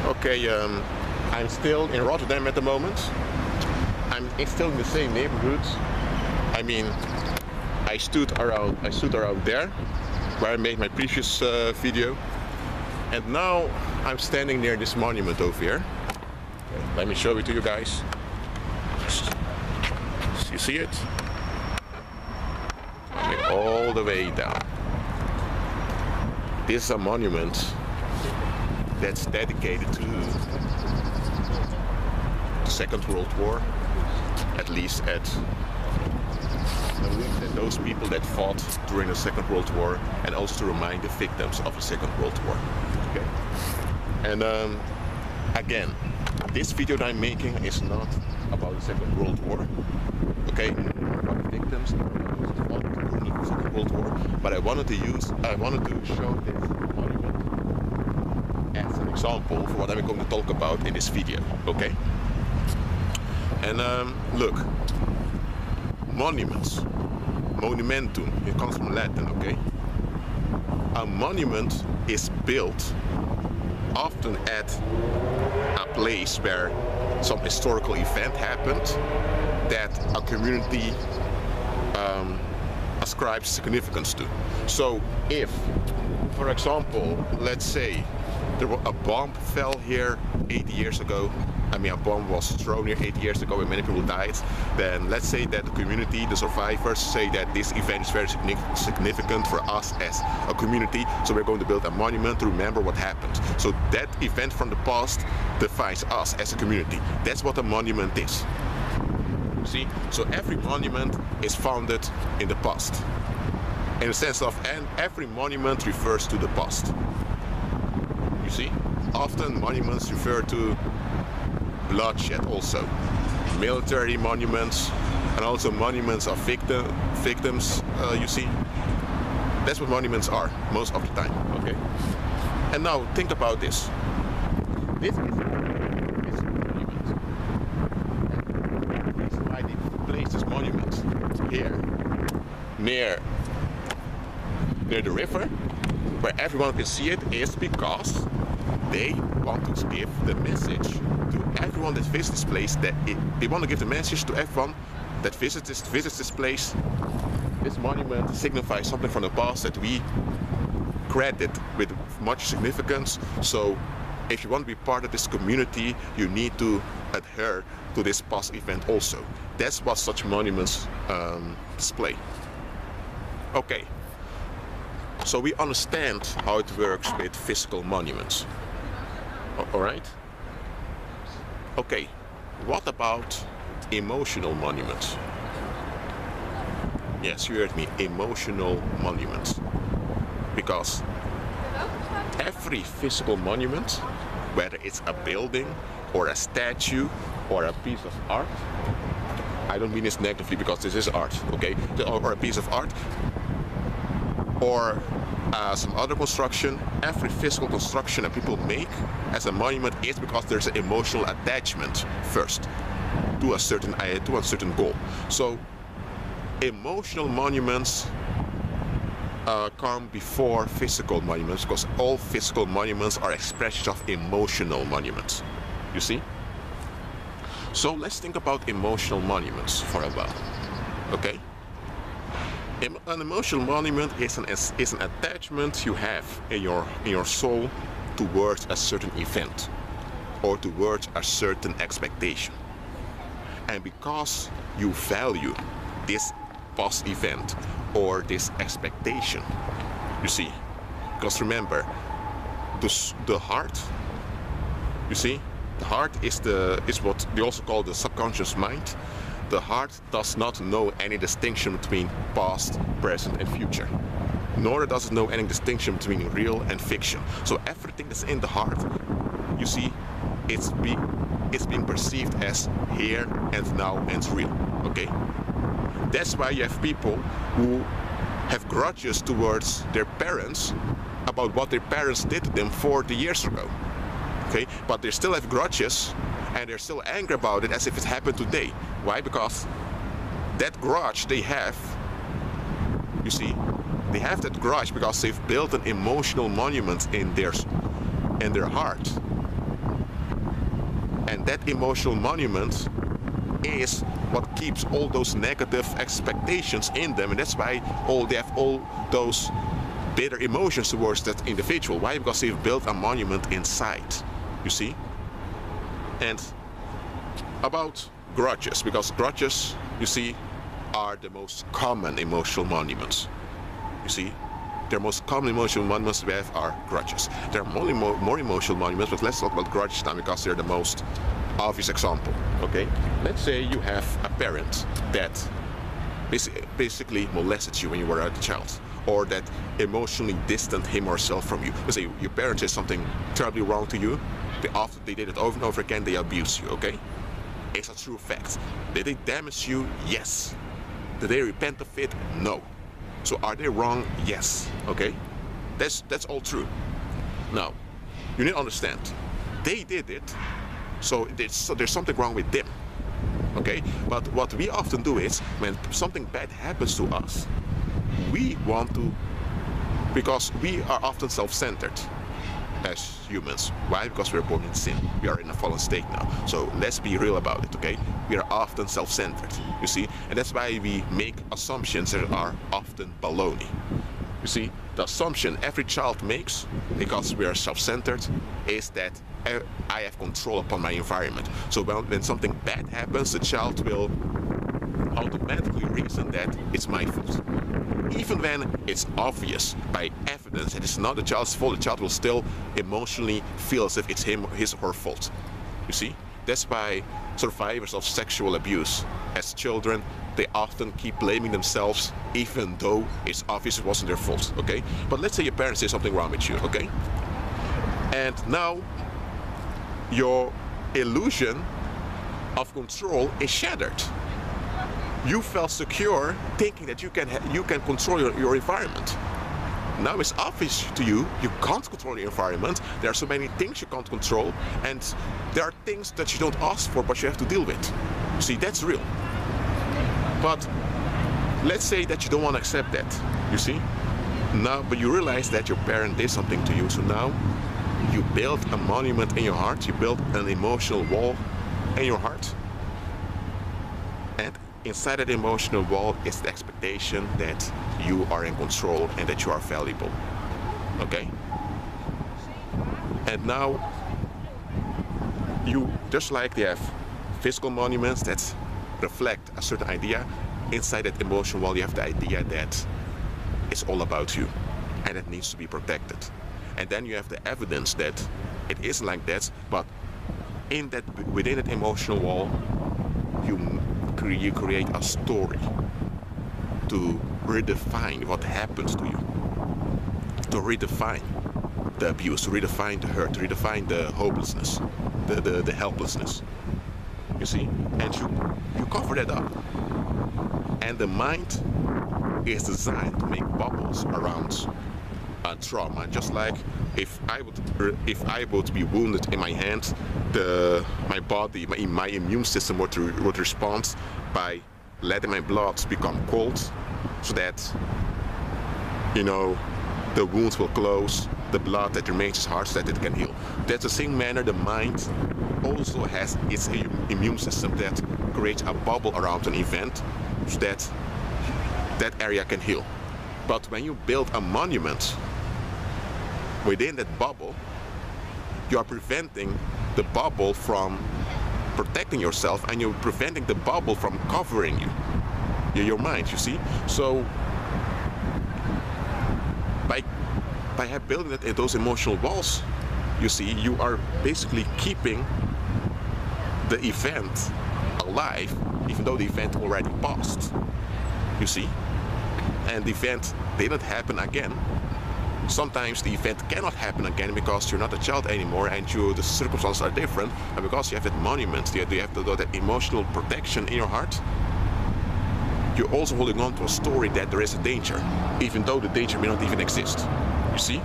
Okay, I'm still in Rotterdam at the moment. I'm still in the same neighborhood. I mean, I stood around there where I made my previous video, and now I'm standing near this monument over here. Okay, let me show it to you guys. You see it? Okay, all the way down. This is a monument that's dedicated to the Second World War, at least at those people that fought during the Second World War, and also to remind the victims of the Second World War. Okay. And again, this video that I'm making is not about the Second World War. Okay, about the victims of the Second World War, but I wanted to show this monument as an example for what I'm going to talk about in this video. Okay. And look, monuments, monumentum, it comes from Latin, okay? A monument is built often at a place where some historical event happened that a community ascribes significance to. So if, for example, let's say a bomb fell here 80 years ago, I mean a bomb was thrown here 80 years ago and many people died, then let's say that the community, the survivors, say that this event is very significant for us as a community, so we're going to build a monument to remember what happened. So that event from the past defines us as a community. That's what a monument is. See? So every monument is founded in the past. In the sense of, and every monument refers to the past. You see? Often monuments refer to bloodshed also. Military monuments and also monuments of victims, you see? That's what monuments are, most of the time, okay? And now think about this. This is a monument. And the reason why they placed this monument here, near the river, where everyone can see it, is because they want to give the message to everyone that visits this place, that they want to give the message to everyone that visits this place. This monument signifies something from the past that we credit with much significance. So if you want to be part of this community, you need to adhere to this past event also. That's what such monuments display. Okay, so we understand how it works with physical monuments. Alright? Okay, what about emotional monuments? Yes, you heard me, emotional monuments. Because every physical monument, whether it's a building or a statue or a piece of art, I don't mean this negatively because this is art, okay? Or a piece of art, or some other construction, every physical construction that people make as a monument is because there's an emotional attachment first to a certain goal. So emotional monuments come before physical monuments, because all physical monuments are expressions of emotional monuments. You see? So let's think about emotional monuments for a while. Okay? An emotional monument is an attachment you have in your soul towards a certain event or towards a certain expectation. And because you value this past event or this expectation, you see, because remember, the heart, you see, the heart is what they also call the subconscious mind. The heart does not know any distinction between past, present and future. Nor does it know any distinction between real and fiction. So everything that's in the heart, you see, it's being perceived as here and now and real, okay? That's why you have people who have grudges towards their parents about what their parents did to them 40 years ago, okay? But they still have grudges and they're still angry about it as if it happened today. Why? Because that grudge they have, you see, they have that grudge because they've built an emotional monument in their heart. And that emotional monument is what keeps all those negative expectations in them, and that's why they have all those bitter emotions towards that individual. Why? Because they've built a monument inside, you see? And about grudges, because grudges, you see, are the most common emotional monuments. You see, the most common emotional monuments we have are grudges. There are more emotional monuments, but let's talk about grudges now because they're the most obvious example. Okay, let's say you have a parent that basically molested you when you were a child, or that emotionally distant him or herself from you. Let's say your parent did something terribly wrong to you. After they did it over and over again, they abuse you. Okay, it's a true fact. Did they damage you? Yes. Did they repent of it? No. So are they wrong? Yes. Okay, that's all true. Now, you need to understand, they did it. So there's something wrong with them, okay? But what we often do is, when something bad happens to us, we want to, because we are often self-centered as humans. Why? Because we're born in sin. We are in a fallen state now. So let's be real about it, okay? We are often self-centered, you see? And that's why we make assumptions that are often baloney. You see, the assumption every child makes, because we are self-centered, is that I have control upon my environment. So when something bad happens, the child will automatically reason that it's my fault. Even when it's obvious by evidence that it's not the child's fault, the child will still emotionally feel as if it's his or her fault. You see? That's why survivors of sexual abuse as children, they often keep blaming themselves even though it's obvious it wasn't their fault, okay? But let's say your parents did something wrong with you, okay? And now your illusion of control is shattered. You felt secure thinking that you can control your environment. Now it's obvious to you can't control your environment. There are so many things you can't control, and there are things that you don't ask for but you have to deal with. See, that's real. But let's say that you don't want to accept that, you see? Now, but you realize that your parent did something to you, so now you build a monument in your heart, you build an emotional wall in your heart. And inside that emotional wall is the expectation that you are in control and that you are valuable. Okay? And now, you, just like they have physical monuments that reflect a certain idea, inside that emotional wall you have the idea that it's all about you and it needs to be protected. And then you have the evidence that it is like that, but within that emotional wall, you create a story to redefine what happens to you, to redefine the abuse, to redefine the hurt, to redefine the hopelessness, the helplessness. You see, and you cover that up, and the mind is designed to make bubbles around trauma. Just like if I would be wounded in my hand, my body, my immune system would respond by letting my blood become cold, so that the wounds will close, the blood that remains is hard so that it can heal. That's the same manner the mind also has its immune system that creates a bubble around an event so that that area can heal. But when you build a monument within that bubble, you are preventing the bubble from protecting yourself, and you're preventing the bubble from covering you, your mind, you see? So by building that in those emotional walls, you see, you are basically keeping the event alive, even though the event already passed, you see? And the event didn't happen again. Sometimes the event cannot happen again because you're not a child anymore and the circumstances are different, and because you have that monument, you have that emotional protection in your heart, you're also holding on to a story that there is a danger, even though the danger may not even exist. You see?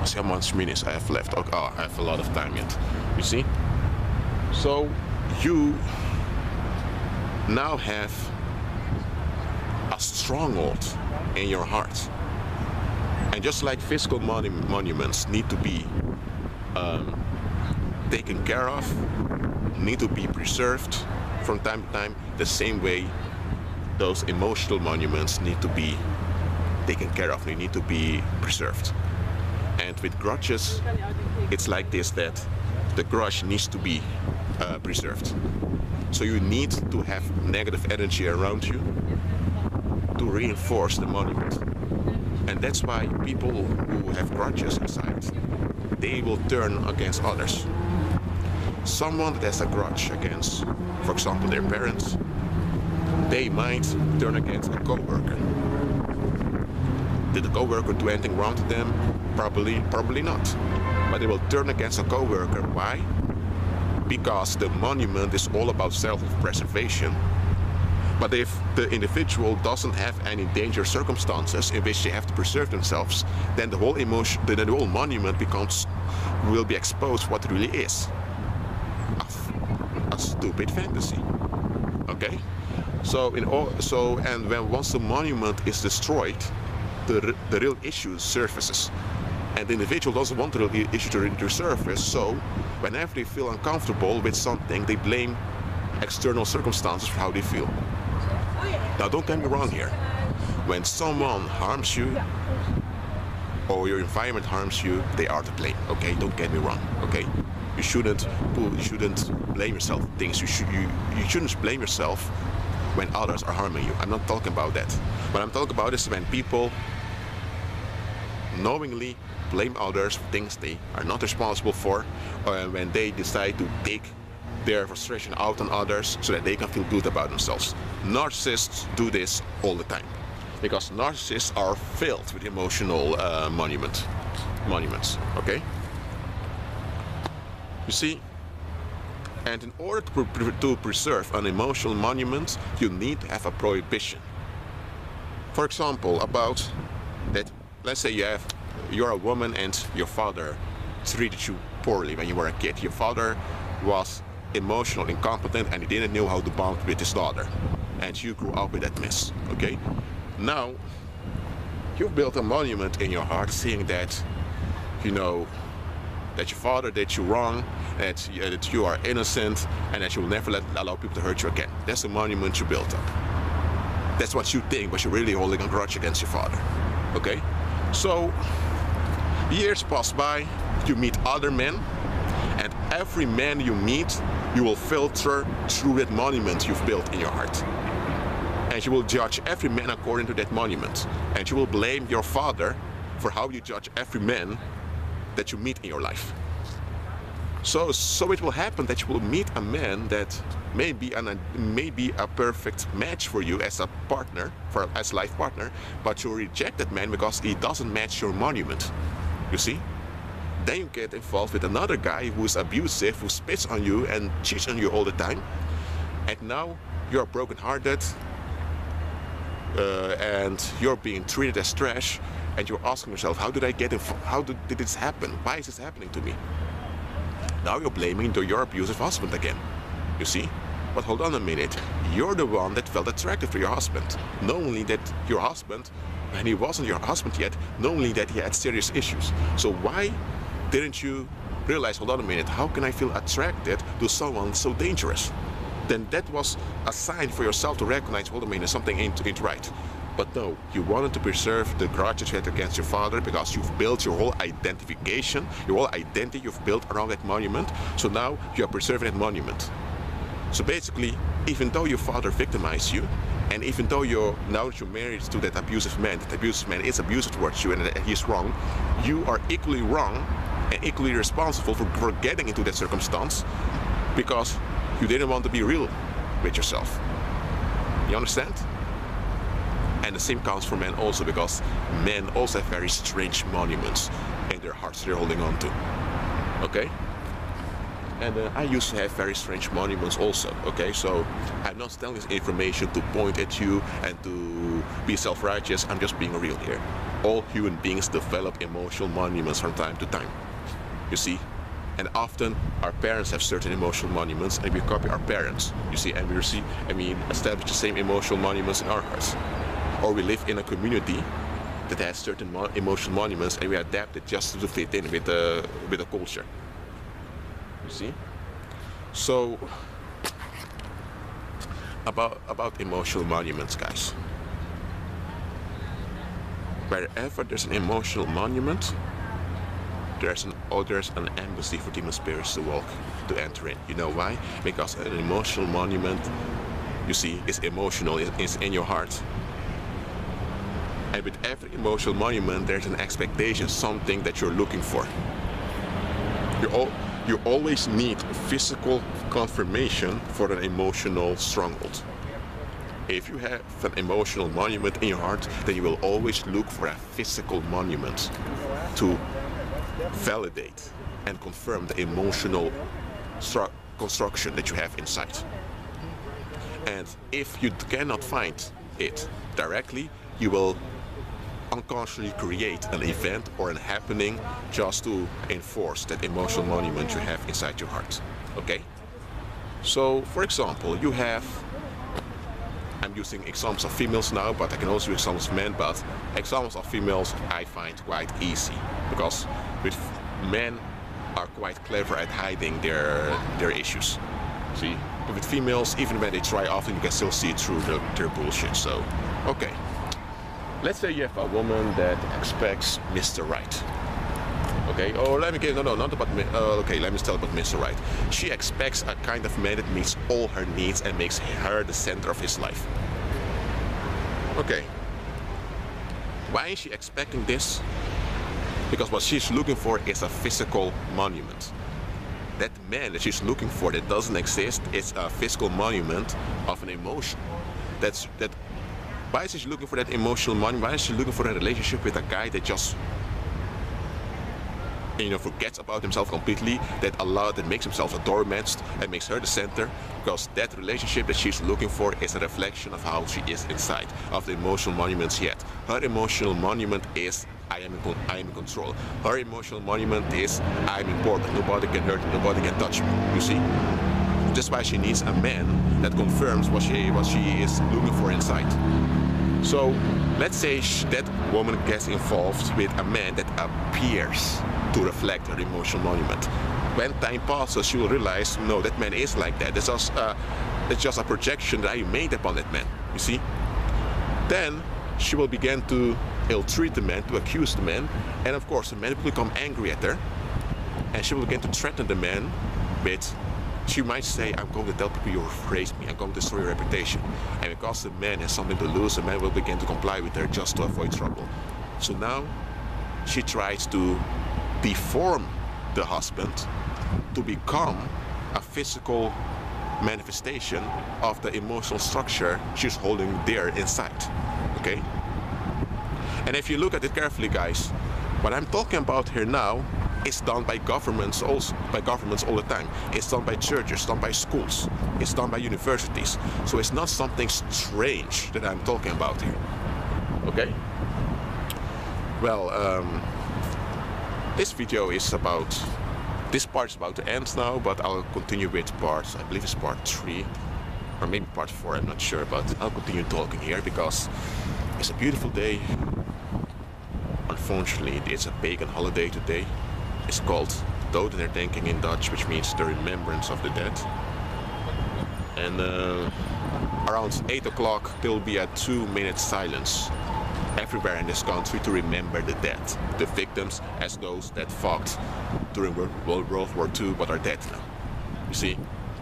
See how much minutes I have left. Oh, I have a lot of time yet. You see? So you now have a stronghold in your heart. And just like physical monuments need to be taken care of, need to be preserved from time to time, the same way those emotional monuments need to be taken care of, they need to be preserved. And with grudges, it's like this, that the grudge needs to be preserved. So you need to have negative energy around you to reinforce the monument. And that's why people who have grudges inside, they will turn against others. Someone that has a grudge against, for example, their parents, they might turn against a co-worker. Did the co-worker do anything wrong to them? Probably not. But they will turn against a co-worker. Why? Because the monument is all about self-preservation. But if the individual doesn't have any dangerous circumstances in which they have to preserve themselves, then the whole monument will be exposed what it really is. A stupid fantasy. Okay? And once the monument is destroyed, the real issue surfaces. And the individual doesn't want the real issue to surface, so whenever they feel uncomfortable with something, they blame external circumstances for how they feel. Now, don't get me wrong here. When someone harms you, or your environment harms you, they are to blame. Okay, don't get me wrong. Okay, you shouldn't blame yourself for things. You shouldn't blame yourself when others are harming you. I'm not talking about that. What I'm talking about is when people knowingly blame others for things they are not responsible for, or when they decide to take their frustration out on others so that they can feel good about themselves. Narcissists do this all the time, because narcissists are filled with emotional monuments. Okay? You see? And in order to preserve an emotional monument, you need to have a prohibition. For example, about that, let's say you're a woman and your father treated you poorly when you were a kid. Your father was emotional, incompetent, and he didn't know how to bond with his daughter. And you grew up with that mess, okay? Now, you've built a monument in your heart saying that, you know, that your father did you wrong, that you are innocent, and that you will never allow people to hurt you again. That's a monument you built up. That's what you think, but you're really holding a grudge against your father, okay? So, years pass by, you meet other men, and every man you meet, you will filter through that monument you've built in your heart. And you will judge every man according to that monument. And you will blame your father for how you judge every man that you meet in your life. So it will happen that you will meet a man that may be a perfect match for you as a partner, as life partner, but you reject that man because he doesn't match your monument. You see? Then you get involved with another guy who is abusive, who spits on you and cheats on you all the time. And now you're brokenhearted and you're being treated as trash, and you're asking yourself, how did this happen? Why is this happening to me? Now you're blaming your abusive husband again. You see? But hold on a minute. You're the one that felt attracted to your husband. Knowing that your husband, and he wasn't your husband yet, knowing that he had serious issues. So why didn't you realize, hold on a minute, how can I feel attracted to someone so dangerous? Then that was a sign for yourself to recognize, hold on a minute, something ain't right. But no, you wanted to preserve the grudge that you had against your father because you've built your whole identification, your whole identity you've built around that monument. So now you are preserving that monument. So basically, even though your father victimized you, and even though now that you're married to that abusive man is abusive towards you and that he's wrong, you are equally wrong and equally responsible for getting into that circumstance because you didn't want to be real with yourself. You understand? And the same counts for men also, because men also have very strange monuments in their hearts they're holding on to. Okay? And I used to have very strange monuments also, okay? So I'm not telling this information to point at you and to be self-righteous. I'm just being real here. All human beings develop emotional monuments from time to time. You see? And often our parents have certain emotional monuments and we copy our parents. You see? And we establish the same emotional monuments in our hearts. Or we live in a community that has certain emotional monuments and we adapt it just to fit in with the culture. You see? So about emotional monuments, guys. Wherever there's an emotional monument, there's an embassy for demon spirits to enter in. You know why? Because an emotional monument, you see, is emotional, is in your heart. And with every emotional monument, there's an expectation, something that you're looking for. You always need physical confirmation for an emotional stronghold. If you have an emotional monument in your heart, then you will always look for a physical monument to validate and confirm the emotional construction that you have inside. And if you cannot find it directly, you will unconsciously create an event or an happening just to enforce that emotional monument you have inside your heart. Okay? So, for example, you have, I'm using examples of females now, but I can also use examples of men, but examples of females I find quite easy, because with men are quite clever at hiding their issues. See? But with females, even when they try often, you can still see through their bullshit. So, okay. Let's say you have a woman that expects Mr. Right. Okay, or let me get, no, not about, okay, let me tell about Mr. Right. She expects a kind of man that meets all her needs and makes her the center of his life. Okay. Why is she expecting this? Because what she's looking for is a physical monument. That man that she's looking for that doesn't exist is a physical monument of an emotion. Why is she looking for that emotional monument? Why is she looking for a relationship with a guy that just, forgets about himself completely, that makes himself a doormat and makes her the center? Because that relationship that she's looking for is a reflection of how she is inside, of the emotional monument she had. Her emotional monument is I am in control. Her emotional monument is I'm important. Nobody can hurt me. Nobody can touch me. You see? That's why she needs a man that confirms what she is looking for inside. So let's say that woman gets involved with a man that appears to reflect her emotional monument. When time passes, she will realize, no, that man is like that. It's just a projection that I made upon that man. You see? Then she will begin to ill-treat the man, to accuse the man, and of course the man will become angry at her, and she will begin to threaten the man with, she might say, I'm going to tell people you raised me, I'm going to destroy your reputation. And because the man has something to lose, the man will begin to comply with her just to avoid trouble. So now she tries to deform the husband to become a physical manifestation of the emotional structure she's holding there inside. Okay? And if you look at it carefully, guys, what I'm talking about here now is done by governments also, all the time. It's done by churches, it's done by schools, it's done by universities. So it's not something strange that I'm talking about here. Okay? Well, this video is about, this part is about to end now, but I'll continue with parts, I believe it's part 3, or maybe part 4, I'm not sure, but I'll continue talking here because it's a beautiful day. Unfortunately, it's a pagan holiday today. It's called Dodenherdenking in Dutch, which means the remembrance of the dead. And around 8 o'clock there will be a 2-minute silence everywhere in this country to remember the dead, the victims as those that fought during World War II but are dead now. You see,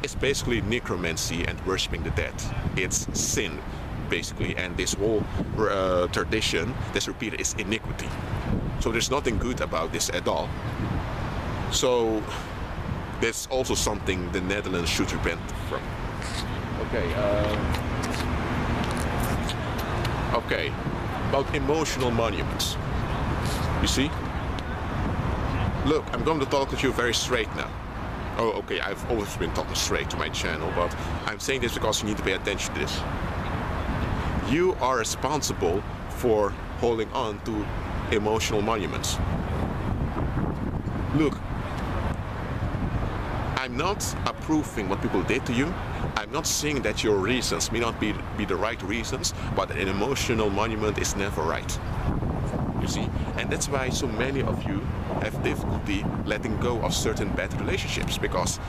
it's basically necromancy and worshipping the dead. It's sin, basically, and this whole tradition that's repeated is iniquity. So there's nothing good about this at all. So that's also something the Netherlands should repent from. Okay, about emotional monuments. You see? Look, I'm going to talk to you very straight now. Oh, okay, I've always been talking straight to my channel, but I'm saying this because you need to pay attention to this. You are responsible for holding on to emotional monuments. Look, I'm not approving what people did to you. I'm not saying that your reasons may not be the right reasons, but an emotional monument is never right. you see. And that's why so many of you have difficulty letting go of certain bad relationships, because